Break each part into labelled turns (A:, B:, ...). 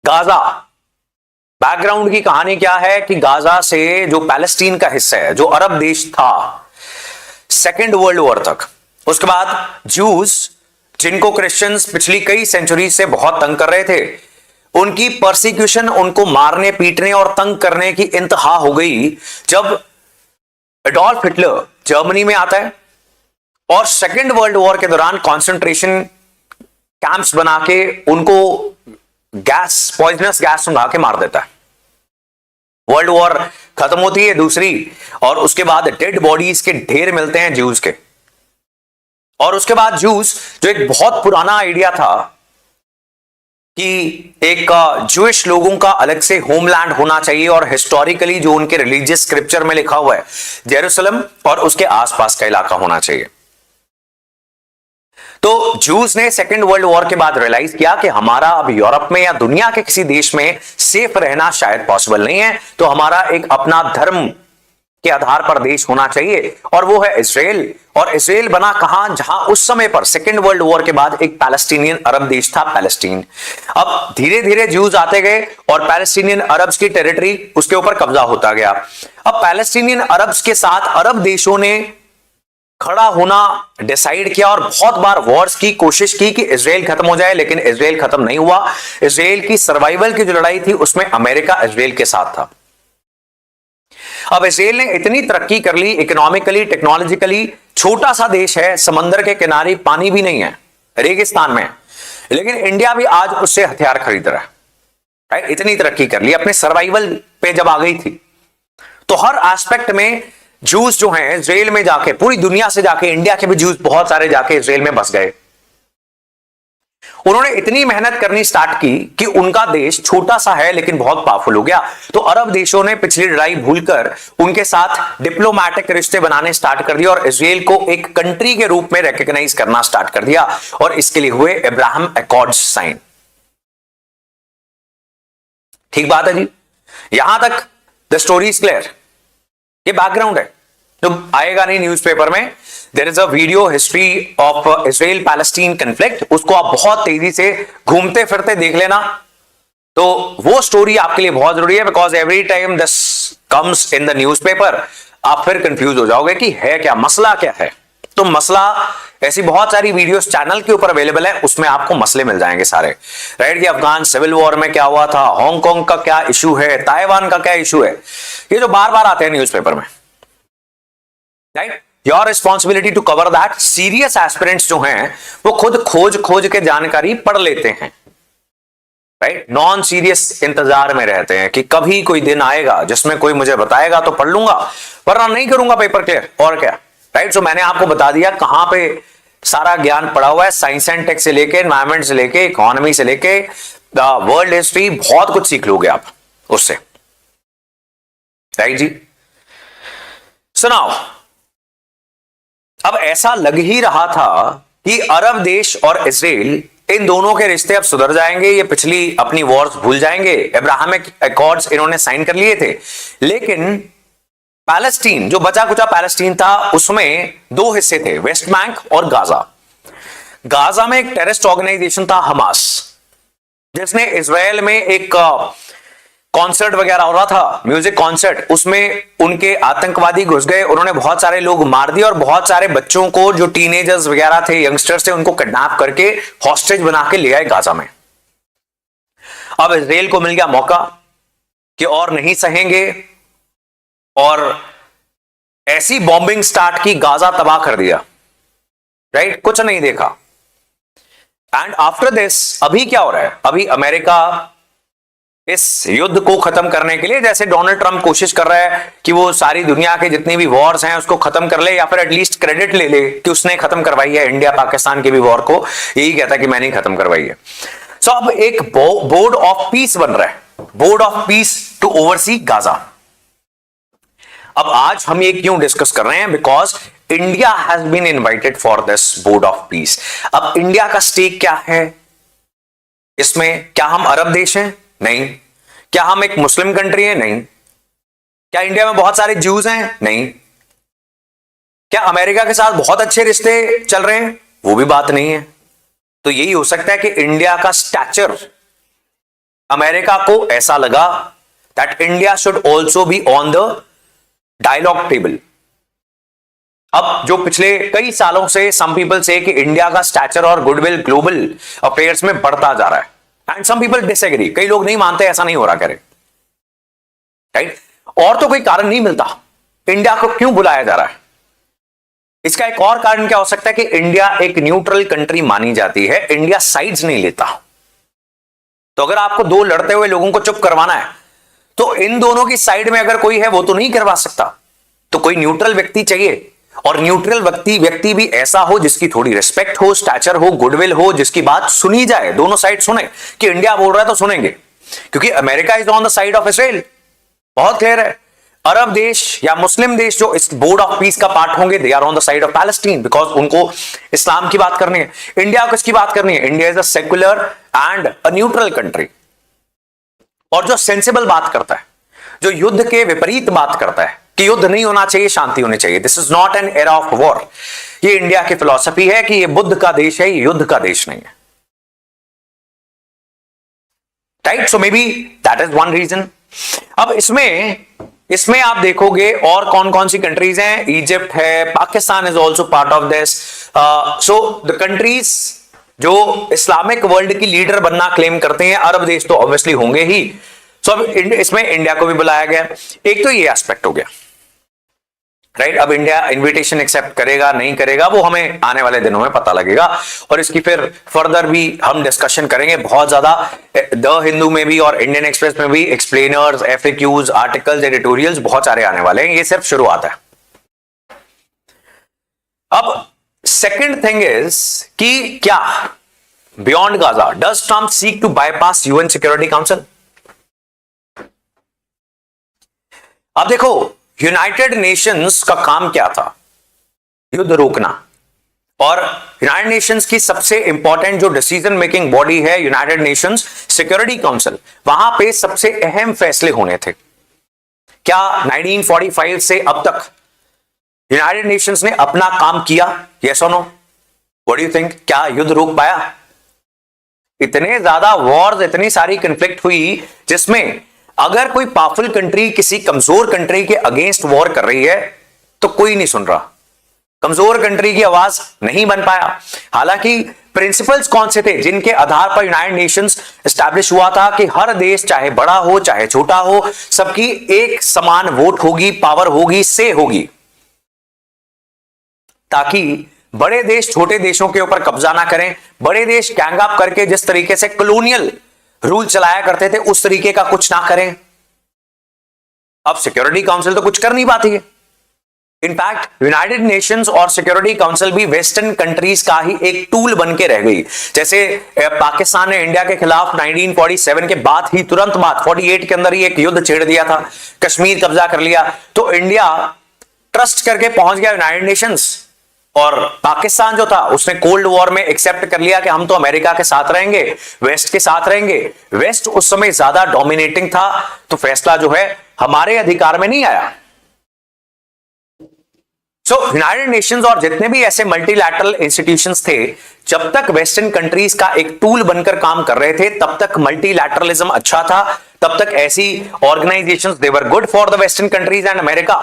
A: Gaza, background की कहानी क्या है कि गाजा से जो पैलेस्टीन का हिस्सा है, जो अरब देश था सेकेंड वर्ल्ड वॉर तक, उसके बाद जूस जिनको क्रिश्चियंस पिछली कई सेंचुरी से बहुत तंग कर रहे थे, उनकी परसिक्यूशन, उनको मारने पीटने और तंग करने की इंतहा हो गई जब एडोल्फ हिटलर जर्मनी में आता है और सेकेंड वर्ल्ड वॉर के दौरान कॉन्सेंट्रेशन कैंप्स बना के उनको गैस, पॉइजनस गैस सुंघा के मार देता है। वर्ल्ड वॉर खत्म होती है दूसरी, और उसके बाद डेड बॉडीज के ढेर मिलते हैं ज्यूज के। और उसके बाद ज्यूज, जो एक बहुत पुराना आइडिया था कि एक ज्यूइश लोगों का अलग से होमलैंड होना चाहिए, और हिस्टोरिकली जो उनके रिलीजियस स्क्रिप्चर में लिखा हुआ है जेरूसलम और उसके आसपास का इलाका होना चाहिए। तो जूस ने सेकेंड वर्ल्ड वॉर के बाद रियलाइज किया कि हमारा अब यूरोप में या दुनिया के किसी देश में सेफ रहना शायद पॉसिबल नहीं है, तो हमारा एक अपना धर्म के आधार पर देश होना चाहिए, और वो है इजराइल। और इजराइल बना कहां, जहां उस समय पर सेकेंड वर्ल्ड वॉर के बाद एक पैलेस्टीनियन अरब देश था, पैलेस्टीन। अब धीरे धीरे ज्यूज आते गए और पैलेस्टीनियन अरब्स की टेरिटरी उसके ऊपर कब्जा होता गया। अब पैलेस्टीनियन अरब्स के साथ अरब देशों ने खड़ा होना डिसाइड किया और बहुत बार वॉर्स की कोशिश की कि इजराइल खत्म हो जाए, लेकिन इजराइल खत्म नहीं हुआ। इजराइल की सर्वाइवल की जो लड़ाई थी उसमें अमेरिका इजराइल के साथ था। अब इजराइल ने इतनी तरक्की कर ली इकोनॉमिकली, टेक्नोलॉजिकली, छोटा सा देश है, समंदर के किनारे, पानी भी नहीं है, रेगिस्तान में, लेकिन इंडिया भी आज उससे हथियार खरीद रहा है, राइट? इतनी तरक्की कर ली, अपने सर्वाइवल पे जब आ गई थी। तो हर एस्पेक्ट में जूस जो हैं इजराइल में जाके, पूरी दुनिया से जाके, इंडिया के भी जूस बहुत सारे जाके इजराइल में बस गए। उन्होंने इतनी मेहनत करनी स्टार्ट की कि उनका देश छोटा सा है लेकिन बहुत पावरफुल हो गया। तो अरब देशों ने पिछली लड़ाई भूलकर उनके साथ डिप्लोमैटिक रिश्ते बनाने स्टार्ट कर दिए और इजराइल को एक कंट्री के रूप में रिकॉग्नाइज करना स्टार्ट कर दिया, और इसके लिए हुए अब्राहम अकॉर्ड्स साइन। ठीक बात है जी, यहां तक द स्टोरी इज क्लियर। ये बैकग्राउंड है जो आएगा नहीं न्यूज़पेपर में। There is a video history of Israel Palestine conflict, उसको आप बहुत तेजी से घूमते फिरते देख लेना। तो वो स्टोरी आपके लिए बहुत जरूरी है, because every time this comes in the newspaper आप फिर कंफ्यूज हो जाओगे कि है क्या, मसला क्या है। तो मसला, ऐसी बहुत सारी वीडियोस चैनल के ऊपर अवेलेबल है, उसमें आपको मसले मिल जाएंगे सारे, राइट? कि अफगान सिविल वॉर में क्या हुआ था, हांगकांग का क्या इशू है, ताइवान का क्या इशू है, ये जो बार बार आते हैं न्यूज़पेपर में, right? Your responsibility to cover that. Serious aspirants जो हैं वो खुद खोज खोज के जानकारी पढ़ लेते हैं, राइट? नॉन सीरियस इंतजार में रहते हैं कि कभी कोई दिन आएगा जिसमें कोई मुझे बताएगा तो पढ़ लूंगा, वरना नहीं करूंगा पेपर क्लियर, और क्या, राइट? सो मैंने आपको बता दिया कहां पे सारा ज्ञान पड़ा हुआ है, साइंस एंड टेक से लेके, एनवायरमेंट से लेके, इकोनॉमी से लेके, द वर्ल्ड हिस्ट्री, बहुत कुछ सीख लोगे आप उससे, राइट जी? सुनाओ, अब ऐसा लग ही रहा था कि अरब देश और इजराइल, इन दोनों के रिश्ते अब सुधर जाएंगे, ये पिछली अपनी वॉर्स भूल जाएंगे, अब्राहमिक अकॉर्ड्स इन्होंने साइन कर लिए थे। लेकिन पैलेस्टीन, जो बचा कुचा पैलेस्टीन था, उसमें दो हिस्से थे, वेस्ट बैंक और गाजा। गाजा में एक टेररिस्ट ऑर्गेनाइजेशन था हमास, जिसने इजराइल में एक कॉन्सर्ट वगैरह हो रहा था, म्यूजिक कॉन्सर्ट, उसमें उनके आतंकवादी घुस गए, उन्होंने बहुत सारे लोग मार दिए और बहुत सारे बच्चों को, जो टीनेजर्स वगैरह थे, यंगस्टर्स थे, उनको किडनैप करके हॉस्टेज बना के ले आए गाजा में। अब इजराइल को मिल गया मौका कि और नहीं सहेंगे, और ऐसी बॉम्बिंग स्टार्ट की, गाजा तबाह कर दिया, राइट? कुछ नहीं देखा। एंड आफ्टर दिस अभी क्या हो रहा है? अभी अमेरिका इस युद्ध को खत्म करने के लिए, जैसे डोनाल्ड ट्रंप कोशिश कर रहा है कि वो सारी दुनिया के जितनी भी वॉर्स हैं उसको खत्म कर ले, या फिर एटलीस्ट क्रेडिट ले ले कि उसने खत्म करवाई है इंडिया पाकिस्तान की भी वॉर को, यही कहता है कि मैंने खत्म करवाई है। सो अब एक बोर्ड ऑफ पीस बन रहा है, board of peace to oversee Gaza. अब आज हम ये क्यों डिस्कस कर रहे हैं? Because India has been invited for this board of peace. अब इंडिया का स्टेक क्या है इसमें? क्या हम अरब देश हैं? नहीं। क्या हम एक मुस्लिम कंट्री है? नहीं। क्या इंडिया में बहुत सारे ज्यूज हैं? नहीं। क्या अमेरिका के साथ बहुत अच्छे रिश्ते चल रहे हैं? वो भी बात नहीं है। तो यही हो सकता है कि इंडिया का स्टैचर अमेरिका को ऐसा लगा that India should also be on the dialogue table. अब जो पिछले कई सालों से सम पीपल से कि इंडिया का स्टैचर और गुडविल ग्लोबल अफेयर्स में बढ़ता जा रहा है एंड सम पीपल डिसएग्री, कई लोग नहीं मानते ऐसा नहीं हो रहा, करे राइट। और तो कोई कारण नहीं मिलता इंडिया को क्यों बुलाया जा रहा है। इसका एक और कारण क्या हो सकता है कि इंडिया एक न्यूट्रल कंट्री मानी जाती है, इंडिया साइड्स नहीं लेता। तो अगर आपको दो लड़ते हुए लोगों को चुप करवाना है तो इन दोनों की साइड में अगर कोई है वो तो नहीं करवा सकता, तो कोई न्यूट्रल व्यक्ति चाहिए। और न्यूट्रल व्यक्ति भी ऐसा हो जिसकी थोड़ी रिस्पेक्ट हो, स्टैचर हो, गुडविल हो, जिसकी बात सुनी जाए, दोनों साइड सुने कि इंडिया बोल रहा है तो सुनेंगे, क्योंकि America is on the side of Israel, बहुत क्लियर है। अरब देश या मुस्लिम देश जो इस बोर्ड ऑफ पीस का पार्ट होंगे, they are on the side of Palestine, because उनको इस्लाम की बात करनी है। इंडिया को इसकी बात करनी है, India is a secular and a neutral country. और जो सेंसिबल बात करता है, जो युद्ध के विपरीत बात करता है कि युद्ध नहीं होना चाहिए, शांति होनी चाहिए, this is not an era of war, ये इंडिया की फिलॉसफी है कि ये बुद्ध का देश है, ये युद्ध का देश नहीं है, right. So maybe that is one reason. अब इसमें आप देखोगे और कौन कौन सी कंट्रीज हैं, इजिप्ट है, Pakistan is also part of this. So the countries जो इस्लामिक वर्ल्ड की लीडर बनना क्लेम करते हैं, अरब देश तो ऑब्वियसली होंगे ही। सो अब इसमें इंडिया को भी बुलाया गया। एक तो ये एस्पेक्ट हो गया, राइट। अब इंडिया इनविटेशन एक्सेप्ट करेगा नहीं करेगा वो हमें आने वाले दिनों में पता लगेगा, और इसकी फिर फर्दर भी हम डिस्कशन करेंगे बहुत ज्यादा। द हिंदू में भी और इंडियन एक्सप्रेस में भी एक्सप्लेनर्स, एफएक्यूज, आर्टिकल्स, एडिटोरियल्स बहुत सारे आने वाले हैं, ये सिर्फ शुरुआत है। अब सेकेंड थिंग इज कि क्या beyond Gaza does Trump seek to bypass UN Security Council. अब देखो यूनाइटेड नेशंस का काम क्या था, युद्ध रोकना। और यूनाइटेड नेशंस की सबसे इंपॉर्टेंट जो डिसीजन मेकिंग बॉडी है यूनाइटेड नेशंस सिक्योरिटी काउंसिल, वहां पे सबसे अहम फैसले होने थे। क्या 1945 से अब तक यूनाइटेड नेशंस ने अपना काम किया, यस और no? What do you think, क्या युद्ध रोक पाया? इतने ज्यादा वॉर्स, इतनी सारी कंफ्लिक्ट हुई जिसमें अगर कोई पावरफुल कंट्री किसी कमजोर कंट्री के अगेंस्ट वॉर कर रही है तो कोई नहीं सुन रहा, कमजोर कंट्री की आवाज नहीं बन पाया। हालांकि प्रिंसिपल्स कौन से थे जिनके आधार पर यूनाइटेड नेशंस एस्टैब्लिश हुआ था कि हर देश चाहे बड़ा हो चाहे छोटा हो, सबकी एक समान वोट होगी, पावर होगी, से होगी, ताकि बड़े देश छोटे देशों के ऊपर कब्जा ना करें। बड़े देश गैंग अप करके जिस तरीके से कॉलोनियल रूल चलाया करते थे उस तरीके का कुछ ना करें। अब सिक्योरिटी काउंसिल तो कुछ कर नहीं पाती है। इनफैक्ट यूनाइटेड नेशंस और सिक्योरिटी काउंसिल भी वेस्टर्न कंट्रीज का ही एक टूल बन के रह गई। जैसे पाकिस्तान ने इंडिया के खिलाफ 1947 के बाद ही, तुरंत बाद 48 के अंदर ही एक युद्ध छेड़ दिया था, कश्मीर कब्जा कर लिया, तो इंडिया ट्रस्ट करके पहुंच गया यूनाइटेड नेशंस। और पाकिस्तान जो था उसने कोल्ड वॉर में एक्सेप्ट कर लिया कि हम तो अमेरिका के साथ रहेंगे, वेस्ट के साथ रहेंगे। वेस्ट उस समय ज्यादा डोमिनेटिंग था, तो फैसला जो है हमारे अधिकार में नहीं आया। सो यूनाइटेड नेशंस और जितने भी ऐसे मल्टीलैटरल इंस्टीट्यूशंस थे, जब तक वेस्टर्न कंट्रीज का एक टूल बनकर काम कर रहे थे, तब तक मल्टीलैटरलिज्म अच्छा था, तब तक ऐसी organisations they were good for the western countries and America.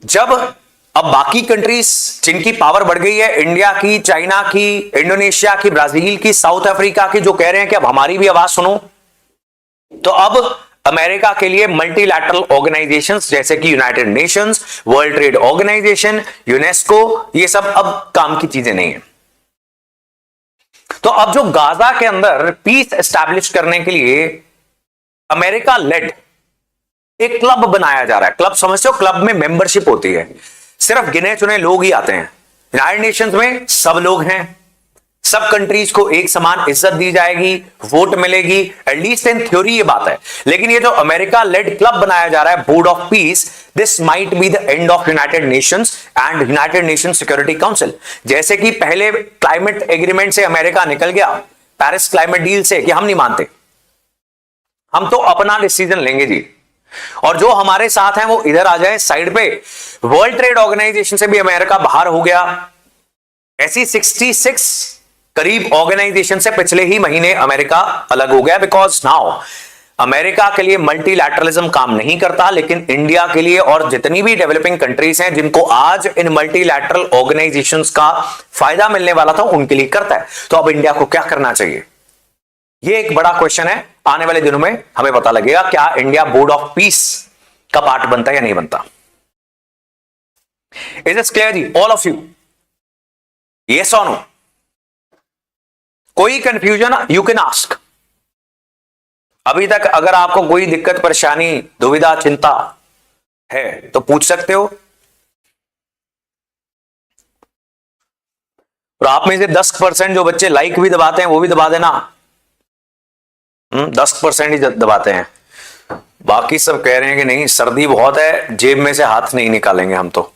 A: जब अब बाकी कंट्रीज जिनकी पावर बढ़ गई है, इंडिया की, चाइना की, इंडोनेशिया की, ब्राजील की, साउथ अफ्रीका की, जो कह रहे हैं कि अब हमारी भी आवाज सुनो, तो अब अमेरिका के लिए मल्टीलैटरल ऑर्गेनाइजेशंस जैसे कि United Nations, World Trade Organisation, UNESCO, ये सब अब काम की चीजें नहीं है। तो अब जो गाजा के अंदर पीस एस्टैब्लिश करने के लिए अमेरिका लेड एक क्लब बनाया जा रहा है। क्लब समझते हो? क्लब में मेंबरशिप होती है, सिर्फ गिने चुने लोग ही आते हैं। यूनाइटेड नेशंस में सब लोग हैं, सब कंट्रीज को एक समान इज्जत दी जाएगी, वोट मिलेगी, एटलीस्ट इन थ्योरी ये बात है। लेकिन ये जो अमेरिका लेड क्लब बनाया जा रहा है, board of piece, this might be the end of United Nations and United Nations security council. जैसे कि पहले क्लाइमेट एग्रीमेंट से अमेरिका निकल गया, पेरिस क्लाइमेट डील से, कि हम नहीं मानते, हम तो अपना डिसीजन लेंगे जी, और जो हमारे साथ हैं वो इधर आ जाए साइड पे। वर्ल्ड ट्रेड ऑर्गेनाइजेशन से भी अमेरिका बाहर हो गया। ऐसी 66 करीब ऑर्गेनाइजेशन से पिछले ही महीने अमेरिका अलग हो गया, बिकॉज नाउ अमेरिका के लिए मल्टीलैटरलिज्म काम नहीं करता, लेकिन इंडिया के लिए और जितनी भी डेवलपिंग कंट्रीज हैं जिनको आज इन मल्टीलैटरल ऑर्गेनाइजेशंस का फायदा मिलने वाला था, उनके लिए करता है। तो अब इंडिया को क्या करना चाहिए, ये एक बड़ा क्वेश्चन है। आने वाले दिनों में हमें पता लगेगा क्या इंडिया बोर्ड ऑफ पीस का पार्ट बनता है या नहीं बनता। इज इट क्लियर जी ऑल ऑफ यू? यस और नो? कोई कंफ्यूजन यू कैन आस्क। अभी तक अगर आपको कोई दिक्कत परेशानी दुविधा चिंता है तो पूछ सकते हो। और आप में से 10% जो बच्चे लाइक भी दबाते हैं वो भी दबा देना। 10% ही दबाते हैं, बाकी सब कह रहे हैं कि नहीं सर्दी बहुत है, जेब में से हाथ नहीं निकालेंगे हम तो।